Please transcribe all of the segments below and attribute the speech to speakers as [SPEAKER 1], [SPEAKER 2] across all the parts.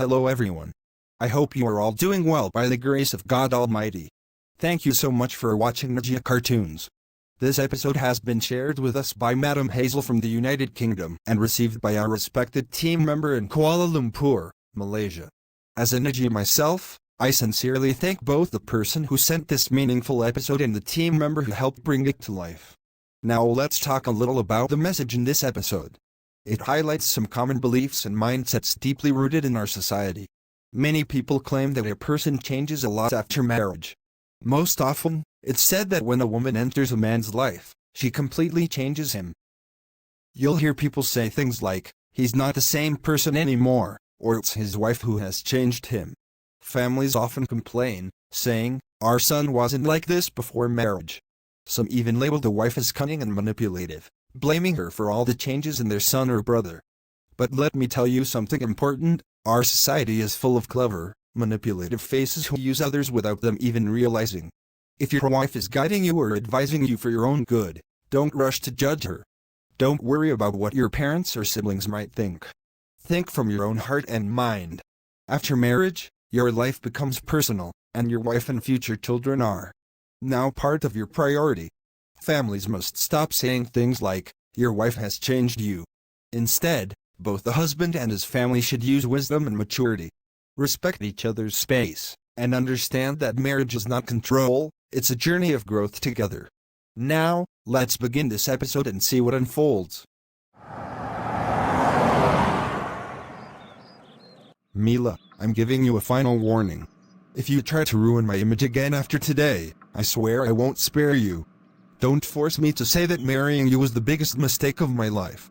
[SPEAKER 1] Hello everyone. I hope you are all doing well by the grace of God Almighty. Thank you so much for watching Najja Cartoons. This episode has been shared with us by Madam Hazel from the United Kingdom and received by our respected team member in Kuala Lumpur, Malaysia. As a Najja myself, I sincerely thank both the person who sent this meaningful episode and the team member who helped bring it to life. Now let's talk a little about the message in this episode. It highlights some common beliefs and mindsets deeply rooted in our society. Many people claim that a person changes a lot after marriage. Most often, it's said that when a woman enters a man's life, she completely changes him. You'll hear people say things like, he's not the same person anymore, or it's his wife who has changed him. Families often complain, saying, our son wasn't like this before marriage. Some even label the wife as cunning and manipulative, blaming her for all the changes in their son or brother. But let me tell you something important, our society is full of clever, manipulative faces who use others without them even realizing. If your wife is guiding you or advising you for your own good, don't rush to judge her. Don't worry about what your parents or siblings might think. Think from your own heart and mind. After marriage, your life becomes personal, and your wife and future children are now part of your priority. Families must stop saying things like, your wife has changed you. Instead, both the husband and his family should use wisdom and maturity. Respect each other's space, and understand that marriage is not control, it's a journey of growth together. Now, let's begin this episode and see what unfolds. Mila, I'm giving you a final warning. If you try to ruin my image again after today, I swear I won't spare you. Don't force me to say that marrying you was the biggest mistake of my life.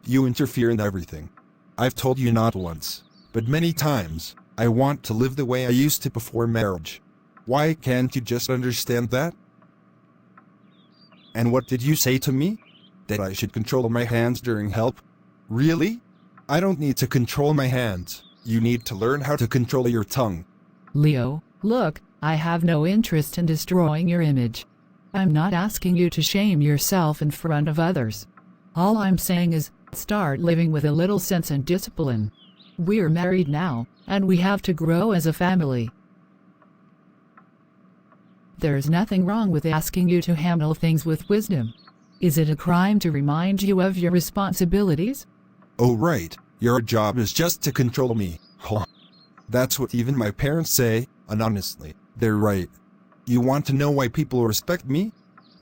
[SPEAKER 1] You interfere in everything. I've told you not once, but many times, I want to live the way I used to before marriage. Why can't you just understand that? And what did you say to me? That I should control my hands during help? Really? I don't need to control my hands. You need to learn how to control your tongue.
[SPEAKER 2] Leo, look, I have no interest in destroying your image. I'm not asking you to shame yourself in front of others. All I'm saying is, start living with a little sense and discipline. We're married now, and we have to grow as a family. There's nothing wrong with asking you to handle things with wisdom. Is it a crime to remind you of your responsibilities?
[SPEAKER 1] Oh right, your job is just to control me. Huh. That's what even my parents say, and honestly, they're right. You want to know why people respect me?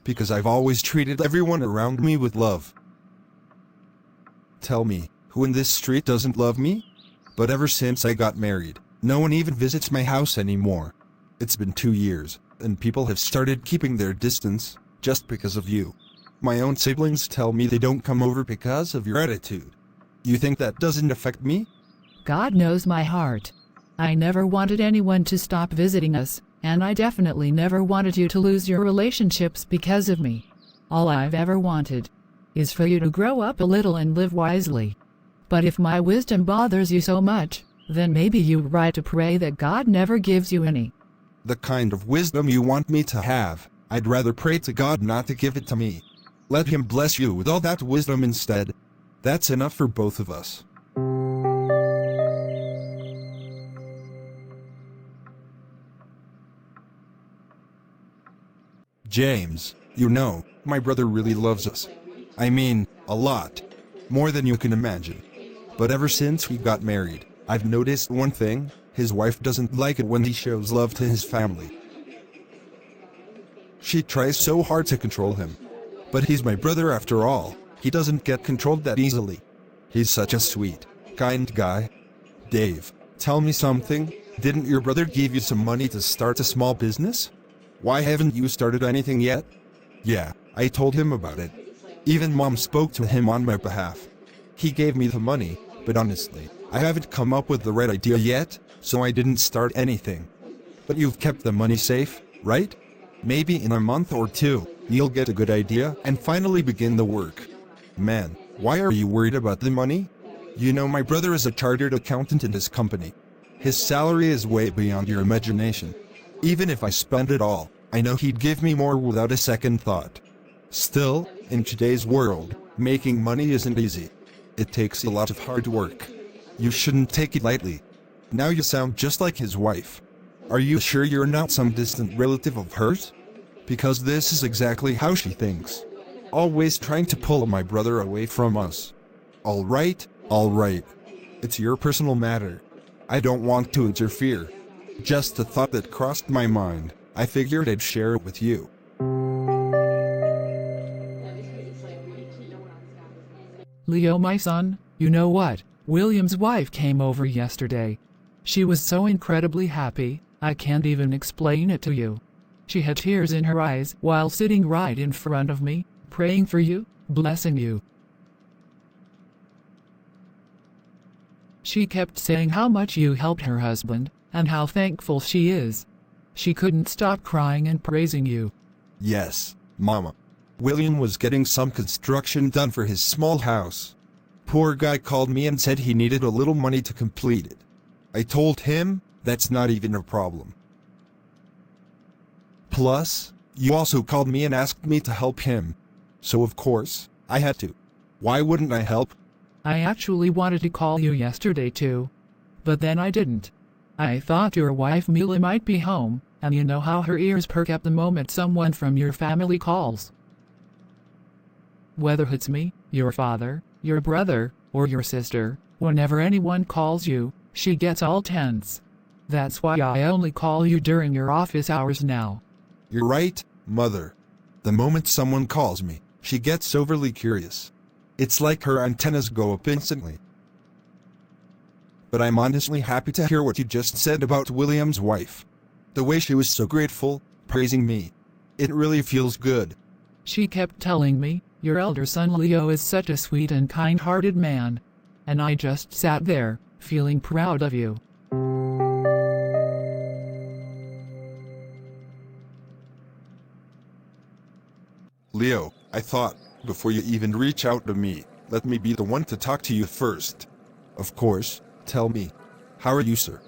[SPEAKER 1] Because I've always treated everyone around me with love. Tell me, who in this street doesn't love me? But ever since I got married, no one even visits my house anymore. It's been 2 years, and people have started keeping their distance, just because of you. My own siblings tell me they don't come over because of your attitude. You think that doesn't affect me?
[SPEAKER 2] God knows my heart. I never wanted anyone to stop visiting us, and I definitely never wanted you to lose your relationships because of me. All I've ever wanted is for you to grow up a little and live wisely. But if my wisdom bothers you so much, then maybe you're right to pray that God never gives you any.
[SPEAKER 1] The kind of wisdom you want me to have, I'd rather pray to God not to give it to me. Let Him bless you with all that wisdom instead. That's enough for both of us. James, you know, my brother really loves us. I mean, a lot. More than you can imagine. But ever since we got married, I've noticed one thing, his wife doesn't like it when he shows love to his family. She tries so hard to control him. But he's my brother after all, he doesn't get controlled that easily. He's such a sweet, kind guy. Dave, tell me something, didn't your brother give you some money to start a small business? Why haven't you started anything yet? Yeah, I told him about it. Even Mom spoke to him on my behalf. He gave me the money, but honestly, I haven't come up with the right idea yet, so I didn't start anything. But you've kept the money safe, right? Maybe in a month or two, you'll get a good idea and finally begin the work. Man, why are you worried about the money? You know my brother is a chartered accountant in his company. His salary is way beyond your imagination. Even if I spend it all, I know he'd give me more without a second thought. Still, in today's world, making money isn't easy. It takes a lot of hard work. You shouldn't take it lightly. Now you sound just like his wife. Are you sure you're not some distant relative of hers? Because this is exactly how she thinks. Always trying to pull my brother away from us. All right. It's your personal matter. I don't want to interfere. Just a thought that crossed my mind. I figured I'd share it with you.
[SPEAKER 2] Leo, my son, you know what? William's wife came over yesterday. She was so incredibly happy, I can't even explain it to you. She had tears in her eyes while sitting right in front of me, praying for you, blessing you. She kept saying how much you helped her husband, and how thankful she is. She couldn't stop crying and praising you.
[SPEAKER 1] Yes, Mama. William was getting some construction done for his small house. Poor guy called me and said he needed a little money to complete it. I told him, that's not even a problem. Plus, you also called me and asked me to help him. So of course, I had to. Why wouldn't I help?
[SPEAKER 2] I actually wanted to call you yesterday too. But then I didn't. I thought your wife Mila might be home, and you know how her ears perk up the moment someone from your family calls. Whether it's me, your father, your brother, or your sister, whenever anyone calls you, she gets all tense. That's why I only call you during your office hours now.
[SPEAKER 1] You're right, Mother. The moment someone calls me, she gets overly curious. It's like her antennas go up instantly. But I'm honestly happy to hear what you just said about William's wife. The way she was so grateful, praising me. It really feels good.
[SPEAKER 2] She kept telling me, your elder son Leo is such a sweet and kind-hearted man. And I just sat there, feeling proud of you.
[SPEAKER 1] Leo, I thought, before you even reach out to me, let me be the one to talk to you first. Of course, tell me. How are you, sir?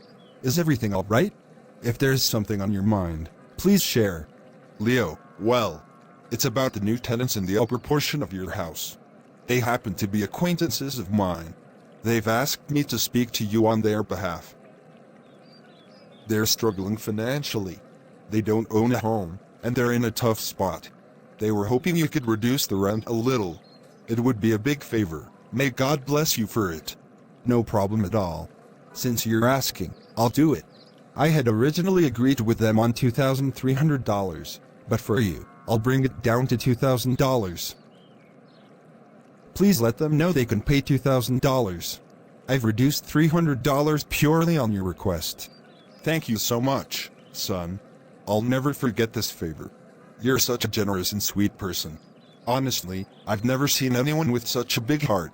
[SPEAKER 1] Is everything all right? If there's something on your mind, please share. Leo, well, it's about the new tenants in the upper portion of your house. They happen to be acquaintances of mine. They've asked me to speak to you on their behalf. They're struggling financially. They don't own a home, and they're in a tough spot. They were hoping you could reduce the rent a little. It would be a big favor. May God bless you for it. No problem at all. Since you're asking, I'll do it. I had originally agreed with them on $2,300, but for you, I'll bring it down to $2,000. Please let them know they can pay $2,000. I've reduced $300 purely on your request. Thank you so much, son. I'll never forget this favor. You're such a generous and sweet person. Honestly, I've never seen anyone with such a big heart.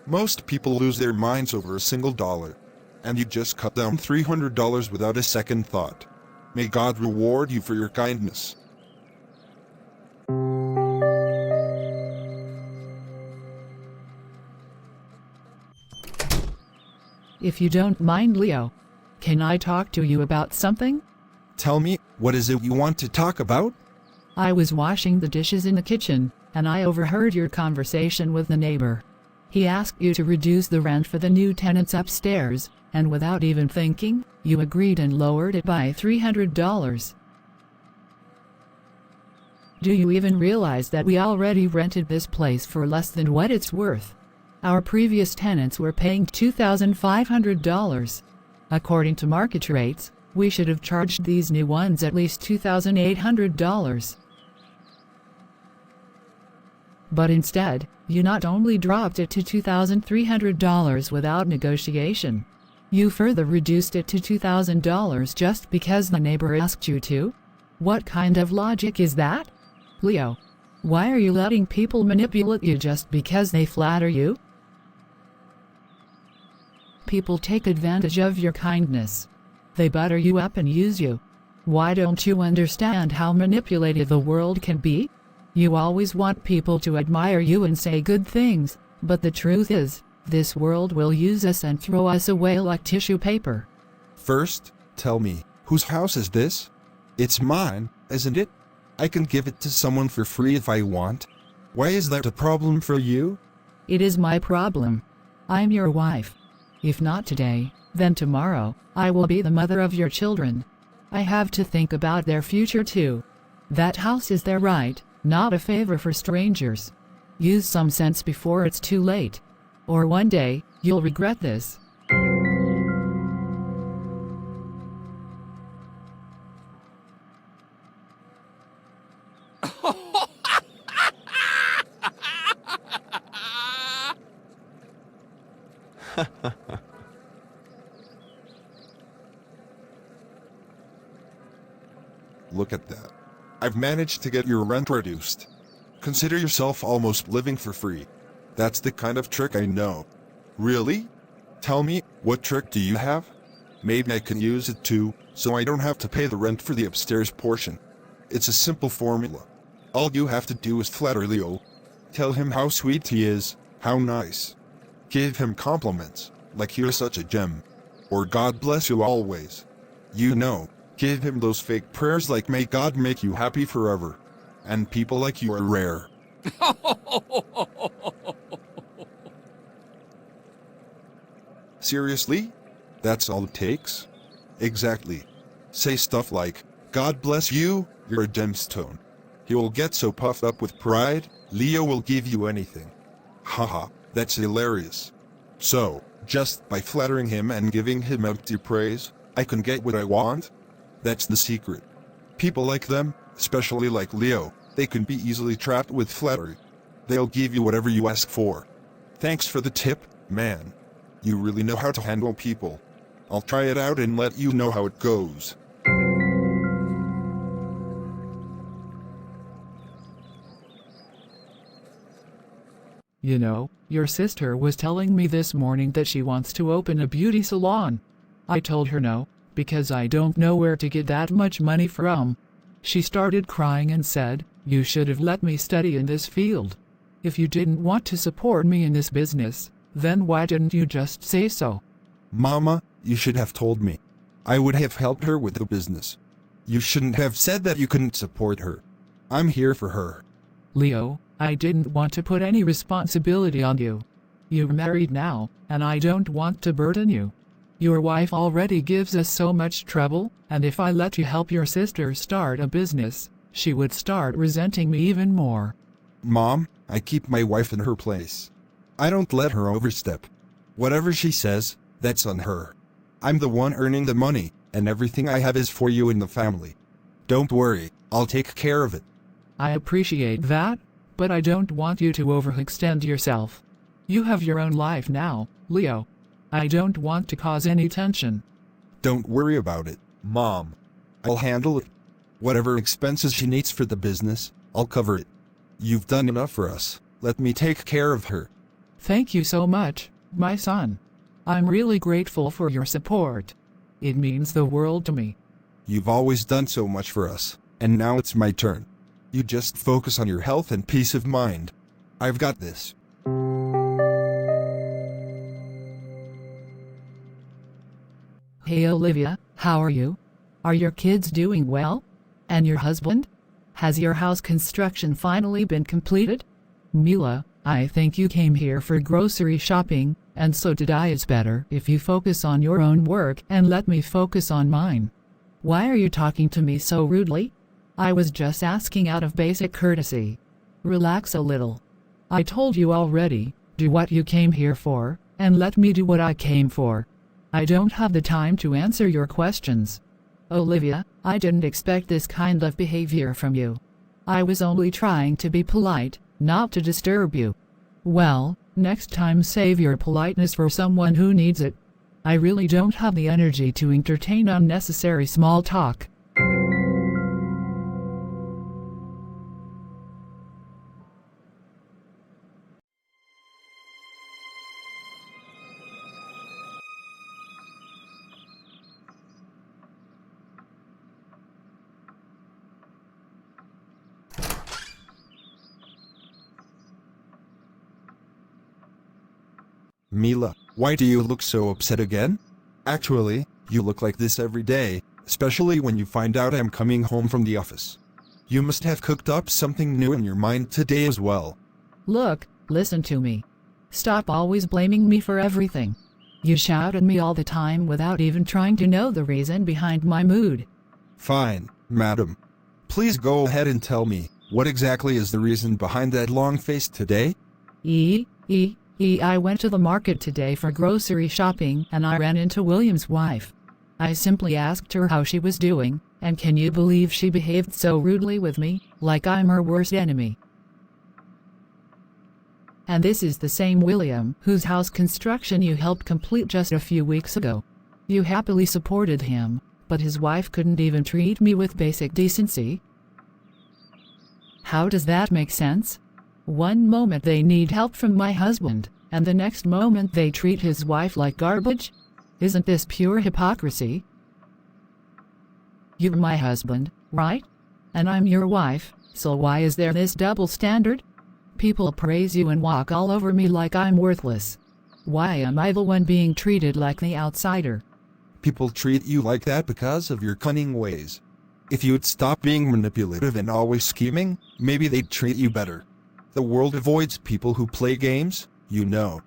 [SPEAKER 1] Most people lose their minds over a single dollar. And you just cut down $300 without a second thought. May God reward you for your kindness.
[SPEAKER 2] If you don't mind, Leo, can I talk to you about something?
[SPEAKER 1] Tell me, what is it you want to talk about?
[SPEAKER 2] I was washing the dishes in the kitchen, and I overheard your conversation with the neighbor. He asked you to reduce the rent for the new tenants upstairs, and without even thinking, you agreed and lowered it by $300. Do you even realize that we already rented this place for less than what it's worth? Our previous tenants were paying $2,500. According to market rates, we should have charged these new ones at least $2,800. But instead, you not only dropped it to $2,300 without negotiation, you further reduced it to $2,000 just because the neighbor asked you to? What kind of logic is that? Leo, why are you letting people manipulate you just because they flatter you? People take advantage of your kindness. They butter you up and use you. Why don't you understand how manipulative the world can be? You always want people to admire you and say good things, but the truth is, this world will use us and throw us away like tissue paper.
[SPEAKER 1] First, tell me, whose house is this? It's mine, isn't it? I can give it to someone for free if I want. Why is that a problem for you?
[SPEAKER 2] It is my problem. I'm your wife. If not today, then tomorrow, I will be the mother of your children. I have to think about their future too. That house is their right, not a favor for strangers. Use some sense before it's too late. Or one day, you'll regret this.
[SPEAKER 1] Look at that. I've managed to get your rent reduced. Consider yourself almost living for free. That's the kind of trick I know. Really? Tell me, what trick do you have? Maybe I can use it too, so I don't have to pay the rent for the upstairs portion. It's a simple formula. All you have to do is flatter Leo. Tell him how sweet he is, how nice. Give him compliments, like you're such a gem. Or God bless you always. You know, give him those fake prayers like may God make you happy forever. And people like you are rare. Seriously? That's all it takes? Exactly. Say stuff like, God bless you, you're a gemstone. He will get so puffed up with pride, Leo will give you anything. Haha, that's hilarious. So, just by flattering him and giving him empty praise, I can get what I want? That's the secret. People like them, especially like Leo, they can be easily trapped with flattery. They'll give you whatever you ask for. Thanks for the tip, man. You really know how to handle people. I'll try it out and let you know how it goes.
[SPEAKER 2] You know, your sister was telling me this morning that she wants to open a beauty salon. I told her no, because I don't know where to get that much money from. She started crying and said, "You should have let me study in this field. If you didn't want to support me in this business, then why didn't you just say so?"
[SPEAKER 1] Mama, you should have told me. I would have helped her with the business. You shouldn't have said that you couldn't support her. I'm here for her.
[SPEAKER 2] Leo, I didn't want to put any responsibility on you. You're married now, and I don't want to burden you. Your wife already gives us so much trouble, and if I let you help your sister start a business, she would start resenting me even more.
[SPEAKER 1] Mom, I keep my wife in her place. I don't let her overstep. Whatever she says, that's on her. I'm the one earning the money, and everything I have is for you and the family. Don't worry, I'll take care of it.
[SPEAKER 2] I appreciate that, but I don't want you to overextend yourself. You have your own life now, Leo. I don't want to cause any tension.
[SPEAKER 1] Don't worry about it, Mom. I'll handle it. Whatever expenses she needs for the business, I'll cover it. You've done enough for us. Let me take care of her.
[SPEAKER 2] Thank you so much, my son. I'm really grateful for your support. It means the world to me.
[SPEAKER 1] You've always done so much for us, and now it's my turn. You just focus on your health and peace of mind. I've got this.
[SPEAKER 2] Hey Olivia, how are you? Are your kids doing well? And your husband? Has your house construction finally been completed? Mila, I think you came here for grocery shopping, and so did I. It's better if you focus on your own work and let me focus on mine. Why are you talking to me so rudely? I was just asking out of basic courtesy. Relax a little. I told you already, do what you came here for, and let me do what I came for. I don't have the time to answer your questions. Olivia, I didn't expect this kind of behavior from you. I was only trying to be polite, not to disturb you. Well, next time save your politeness for someone who needs it. I really don't have the energy to entertain unnecessary small talk.
[SPEAKER 1] Mila, why do you look so upset again? Actually, you look like this every day, especially when you find out I'm coming home from the office. You must have cooked up something new in your mind today as well.
[SPEAKER 2] Look, listen to me. Stop always blaming me for everything. You shout at me all the time without even trying to know the reason behind my mood.
[SPEAKER 1] Fine, madam. Please go ahead and tell me, what exactly is the reason behind that long face today?
[SPEAKER 2] I went to the market today for grocery shopping and I ran into William's wife. I simply asked her how she was doing, and can you believe she behaved so rudely with me, like I'm her worst enemy? And this is the same William whose house construction you helped complete just a few weeks ago. You happily supported him, but his wife couldn't even treat me with basic decency. How does that make sense? One moment they need help from my husband, and the next moment they treat his wife like garbage? Isn't this pure hypocrisy? You're my husband, right? And I'm your wife, so why is there this double standard? People praise you and walk all over me like I'm worthless. Why am I the one being treated like the outsider?
[SPEAKER 1] People treat you like that because of your cunning ways. If you'd stop being manipulative and always scheming, maybe they'd treat you better. The world avoids people who play games, you know.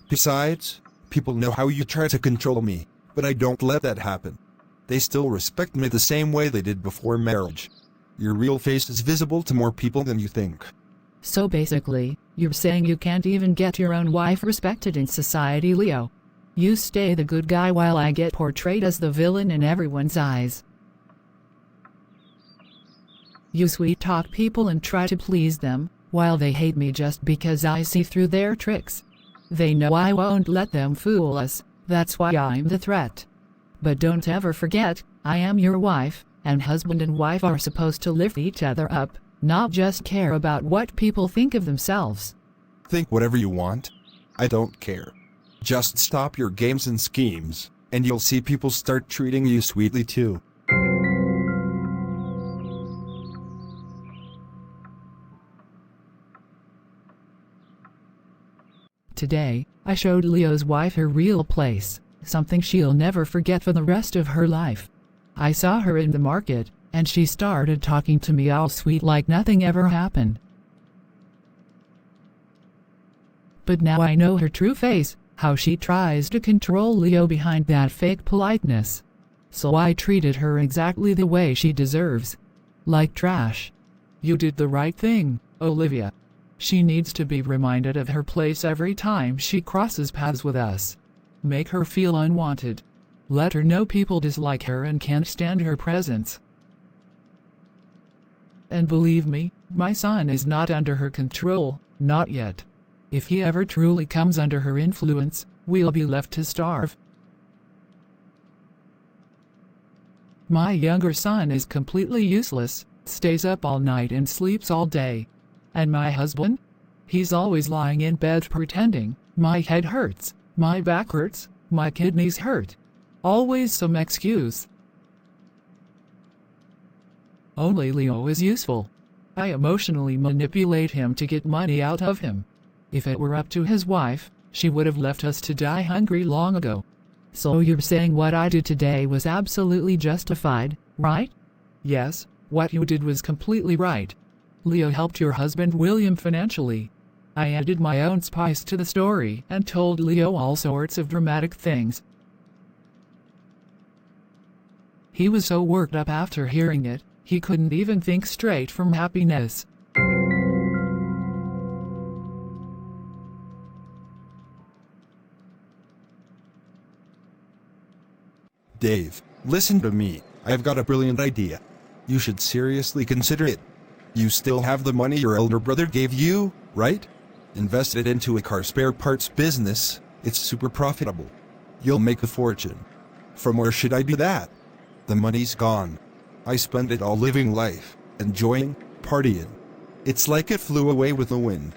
[SPEAKER 1] Besides, people know how you try to control me, but I don't let that happen. They still respect me the same way they did before marriage. Your real face is visible to more people than you think.
[SPEAKER 2] So basically, you're saying you can't even get your own wife respected in society, Leo. You stay the good guy while I get portrayed as the villain in everyone's eyes. You sweet-talk people and try to please them, while they hate me just because I see through their tricks. They know I won't let them fool us, that's why I'm the threat. But don't ever forget, I am your wife, and husband and wife are supposed to lift each other up, not just care about what people think of themselves.
[SPEAKER 1] Think whatever you want. I don't care. Just stop your games and schemes, and you'll see people start treating you sweetly too.
[SPEAKER 2] Today, I showed Leo's wife her real place, something she'll never forget for the rest of her life. I saw her in the market, and she started talking to me all sweet like nothing ever happened. But now I know her true face, how she tries to control Leo behind that fake politeness. So I treated her exactly the way she deserves. Like trash. You did the right thing, Olivia. She needs to be reminded of her place every time she crosses paths with us. Make her feel unwanted. Let her know people dislike her and can't stand her presence. And believe me, my son is not under her control, not yet. If he ever truly comes under her influence, we'll be left to starve. My younger son is completely useless, stays up all night and sleeps all day. And my husband? He's always lying in bed pretending, my head hurts, my back hurts, my kidneys hurt. Always some excuse. Only Leo is useful. I emotionally manipulate him to get money out of him. If it were up to his wife, she would have left us to die hungry long ago. So you're saying what I did today was absolutely justified, right? Yes, what you did was completely right. Leo helped your husband William financially. I added my own spice to the story and told Leo all sorts of dramatic things. He was so worked up after hearing it, he couldn't even think straight from happiness.
[SPEAKER 1] Dave, listen to me. I've got a brilliant idea. You should seriously consider it. You still have the money your elder brother gave you, right? Invest it into a car spare parts business. It's super profitable. You'll make a fortune. From where should I do that? The money's gone. I spent it all living life, enjoying, partying. It's like it flew away with the wind.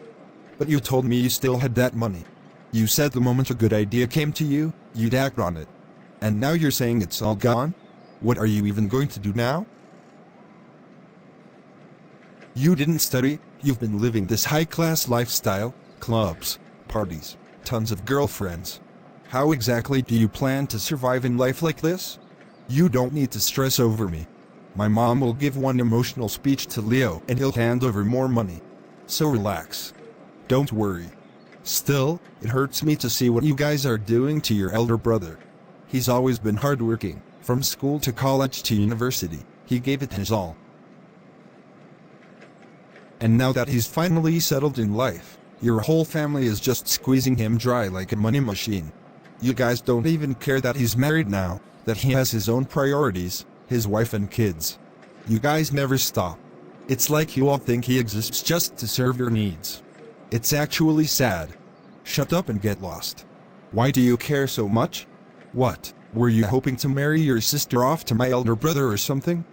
[SPEAKER 1] But you told me you still had that money. You said the moment a good idea came to you, you'd act on it. And now you're saying it's all gone? What are you even going to do now? You didn't study, you've been living this high-class lifestyle, clubs, parties, tons of girlfriends. How exactly do you plan to survive in life like this? You don't need to stress over me. My mom will give one emotional speech to Leo and he'll hand over more money. So relax. Don't worry. Still, it hurts me to see what you guys are doing to your elder brother. He's always been hardworking, from school to college to university, he gave it his all. And now that he's finally settled in life, your whole family is just squeezing him dry like a money machine. You guys don't even care that he's married now, that he has his own priorities, his wife and kids. You guys never stop. It's like you all think he exists just to serve your needs. It's actually sad. Shut up and get lost. Why do you care so much? What, were you hoping to marry your sister off to my elder brother or something?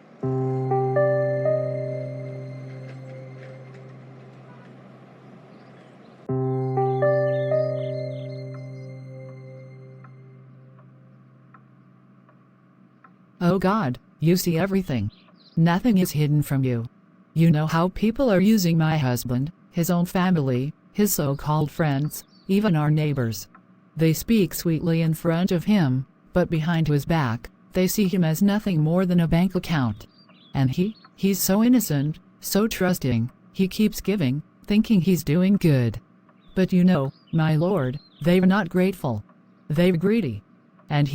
[SPEAKER 2] Oh God, you see everything. Nothing is hidden from you. You know how people are using my husband, his own family, his so-called friends, even our neighbors. They speak sweetly in front of him, but behind his back, they see him as nothing more than a bank account. And he's so innocent, so trusting, he keeps giving, thinking he's doing good. But you know, my lord, they're not grateful. They're greedy. And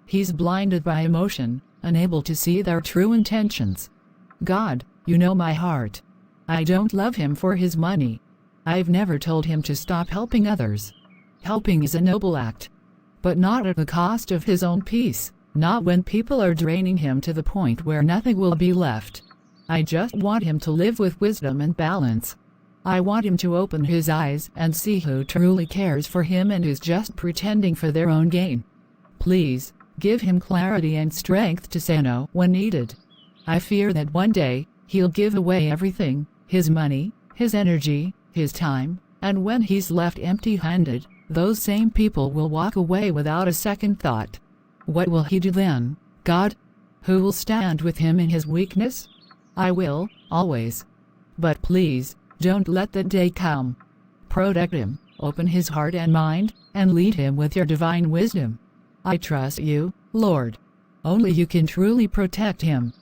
[SPEAKER 2] he's blinded by emotion, unable to see their true intentions. God, you know my heart. I don't love him for his money. I've never told him to stop helping others. Helping is a noble act. But not at the cost of his own peace, not when people are draining him to the point where nothing will be left. I just want him to live with wisdom and balance. I want him to open his eyes and see who truly cares for him and is just pretending for their own gain. Please, give him clarity and strength to say no when needed. I fear that one day, he'll give away everything, his money, his energy, his time, and when he's left empty-handed, those same people will walk away without a second thought. What will he do then, God? Who will stand with him in his weakness? I will, always. But please, don't let that day come. Protect him, open his heart and mind, and lead him with your divine wisdom. I trust you, Lord. Only you can truly protect him.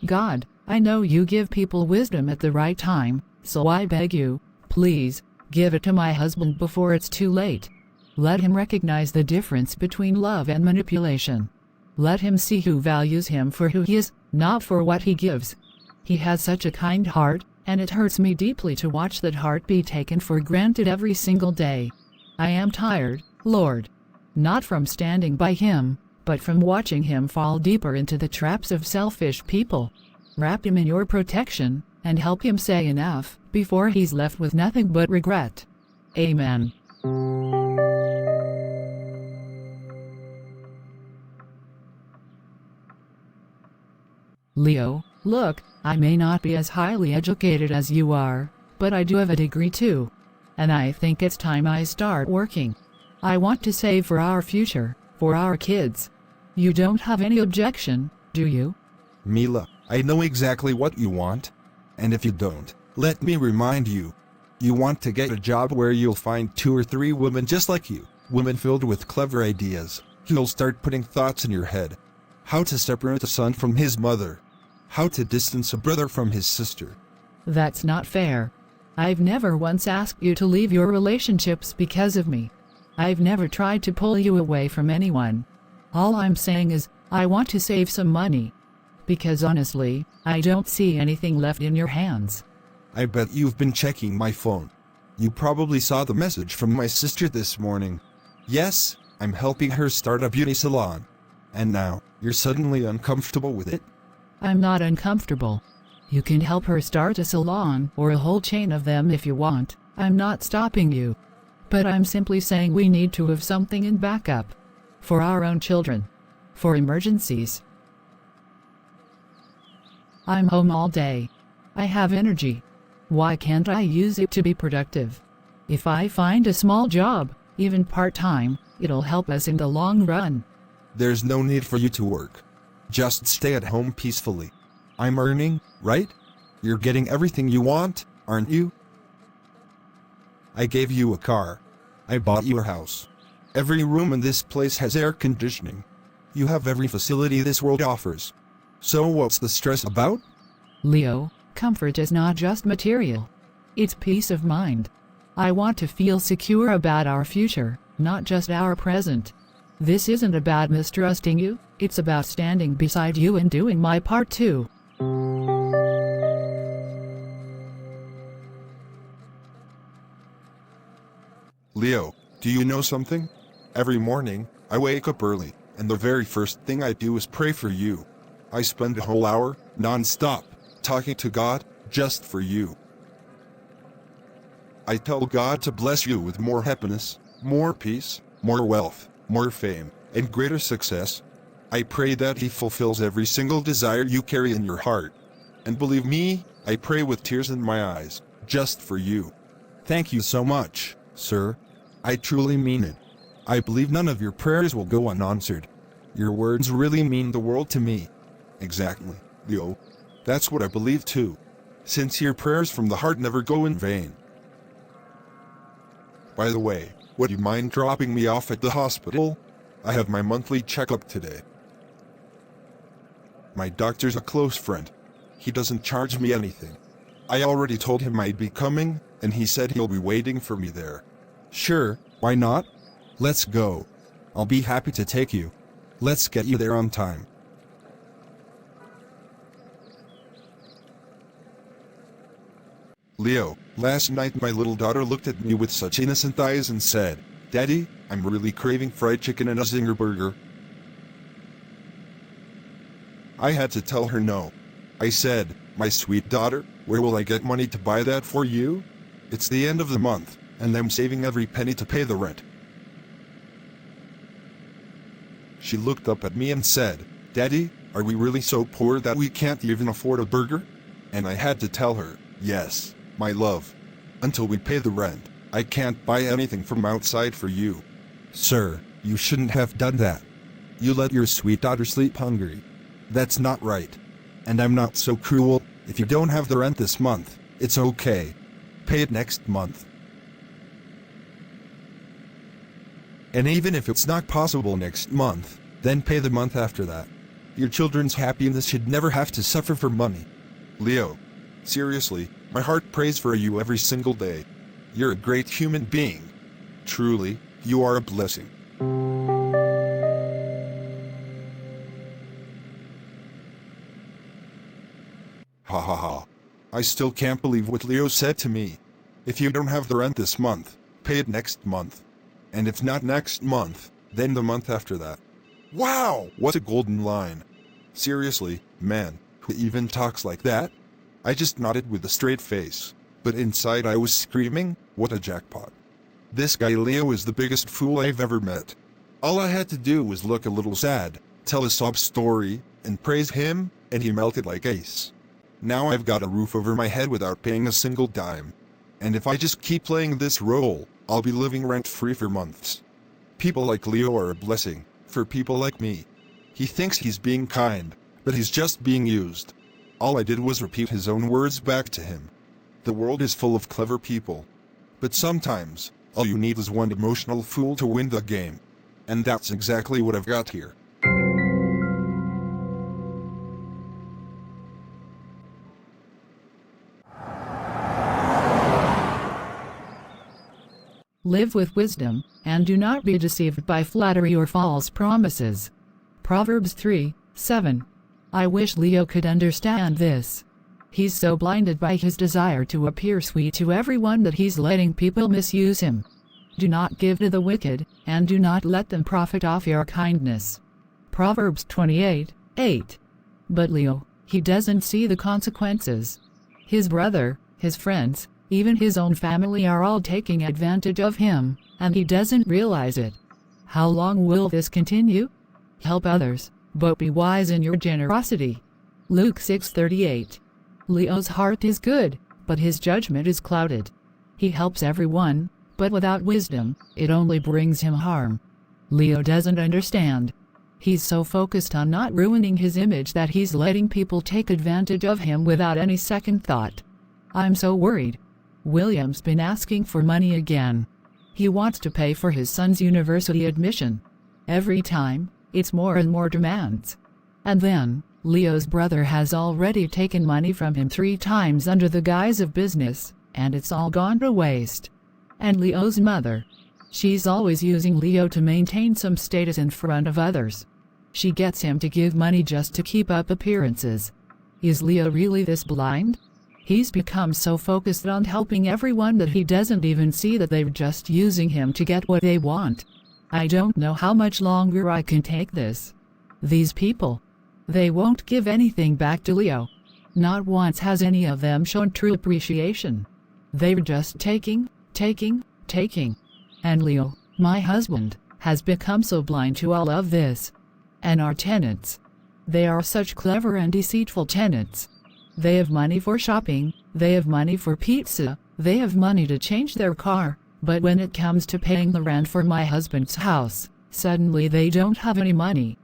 [SPEAKER 2] God, I know you give people wisdom at the right time, so I beg you, please, give it to my husband before it's too late. Let him recognize the difference between love and manipulation. Let him see who values him for who he is, not for what he gives. He has such a kind heart, and it hurts me deeply to watch that heart be taken for granted every single day. I am tired, Lord. Not from standing by him, but from watching him fall deeper into the traps of selfish people. Wrap him in your protection, and help him say enough, before he's left with nothing but regret. Amen. Leo, look, I may not be as highly educated as you are, but I do have a degree too. And I think it's time I start working. I want to save for our future, for our kids. You don't have any objection, do you?
[SPEAKER 1] Mila, I know exactly what you want. And if you don't, let me remind you. You want to get a job where you'll find 2 or 3 women just like you, women filled with clever ideas, who'll start putting thoughts in your head. How to separate a son from his mother. How to distance a brother from his sister.
[SPEAKER 2] That's not fair. I've never once asked you to leave your relationships because of me. I've never tried to pull you away from anyone. All I'm saying is, I want to save some money. Because honestly, I don't see anything left in your hands.
[SPEAKER 1] I bet you've been checking my phone. You probably saw the message from my sister this morning. Yes, I'm helping her start a beauty salon. And now, you're suddenly uncomfortable with it?
[SPEAKER 2] I'm not uncomfortable. You can help her start a salon or a whole chain of them if you want. I'm not stopping you. But I'm simply saying we need to have something in backup. For our own children. For emergencies. I'm home all day. I have energy. Why can't I use it to be productive? If I find a small job, even part-time, it'll help us in the long run.
[SPEAKER 1] There's no need for you to work. Just stay at home peacefully. I'm earning, right? You're getting everything you want, aren't you? I gave you a car. I bought you a house. Every room in this place has air conditioning. You have every facility this world offers. So what's the stress about?
[SPEAKER 2] Leo, comfort is not just material. It's peace of mind. I want to feel secure about our future, not just our present. This isn't about mistrusting you, it's about standing beside you and doing my part too.
[SPEAKER 1] Leo, do you know something? Every morning, I wake up early, and the very first thing I do is pray for you. I spend a whole hour, non-stop, talking to God, just for you. I tell God to bless you with more happiness, more peace, more wealth, more fame, and greater success. I pray that He fulfills every single desire you carry in your heart. And believe me, I pray with tears in my eyes, just for you. Thank you so much, sir. I truly mean it. I believe none of your prayers will go unanswered. Your words really mean the world to me. Exactly, Leo. That's what I believe too. Sincere prayers from the heart never go in vain. By the way, would you mind dropping me off at the hospital? I have my monthly checkup today. My doctor's a close friend. He doesn't charge me anything. I already told him I'd be coming, and he said he'll be waiting for me there. Sure, why not? Let's go. I'll be happy to take you. Let's get you there on time. Leo, last night my little daughter looked at me with such innocent eyes and said, "Daddy, I'm really craving fried chicken and a zinger burger." I had to tell her no. I said, "My sweet daughter, where will I get money to buy that for you? It's the end of the month, and I'm saving every penny to pay the rent." She looked up at me and said, "Daddy, are we really so poor that we can't even afford a burger?" And I had to tell her, "Yes, my love. Until we pay the rent, I can't buy anything from outside for you." Sir, you shouldn't have done that. You let your sweet daughter sleep hungry. That's not right. And I'm not so cruel. If you don't have the rent this month, it's okay. Pay it next month. And even if it's not possible next month, then pay the month after that. Your children's happiness should never have to suffer for money. Leo, seriously, my heart prays for you every single day. You're a great human being. Truly, you are a blessing. Ha ha ha. I still can't believe what Leo said to me. If you don't have the rent this month, pay it next month. And if not next month, then the month after that. Wow, what a golden line. Seriously, man, who even talks like that? I just nodded with a straight face, but inside I was screaming, what a jackpot. This guy Leo is the biggest fool I've ever met. All I had to do was look a little sad, tell a sob story, and praise him, and he melted like ice. Now I've got a roof over my head without paying a single dime. And if I just keep playing this role, I'll be living rent-free for months. People like Leo are a blessing, for people like me. He thinks he's being kind, but he's just being used. All I did was repeat his own words back to him. The world is full of clever people. But sometimes, all you need is one emotional fool to win the game. And that's exactly what I've got here.
[SPEAKER 2] Live with wisdom, and do not be deceived by flattery or false promises. Proverbs 3:7. I wish Leo could understand this. He's so blinded by his desire to appear sweet to everyone that he's letting people misuse him. Do not give to the wicked, and do not let them profit off your kindness. Proverbs 28:8. But Leo, he doesn't see the consequences. His brother, his friends, even his own family are all taking advantage of him, and he doesn't realize it. How long will this continue? Help others, but be wise in your generosity. Luke 6:38. Leo's heart is good, but his judgment is clouded. He helps everyone, but without wisdom, it only brings him harm. Leo doesn't understand. He's so focused on not ruining his image that he's letting people take advantage of him without any second thought. I'm so worried. William's been asking for money again. He wants to pay for his son's university admission. Every time, it's more and more demands. And then, Leo's brother has already taken money from him 3 times under the guise of business, and it's all gone to waste. And Leo's mother. She's always using Leo to maintain some status in front of others. She gets him to give money just to keep up appearances. Is Leo really this blind? He's become so focused on helping everyone that he doesn't even see that they're just using him to get what they want. I don't know how much longer I can take this. These people. They won't give anything back to Leo. Not once has any of them shown true appreciation. They're just taking. And Leo, my husband, has become so blind to all of this. And our tenants. They are such clever and deceitful tenants. They have money for shopping, they have money for pizza, they have money to change their car, but when it comes to paying the rent for my husband's house, suddenly they don't have any money.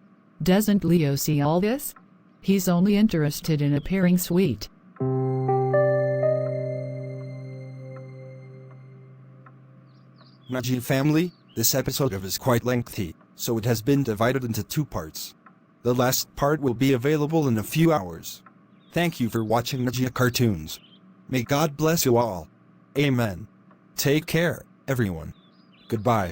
[SPEAKER 2] Doesn't Leo see all this? He's only interested in appearing sweet.
[SPEAKER 1] Najja family, this episode is quite lengthy, so it has been divided into 2 parts. The last part will be available in a few hours. Thank you for watching Najja Cartoons. May God bless you all. Amen. Take care, everyone. Goodbye.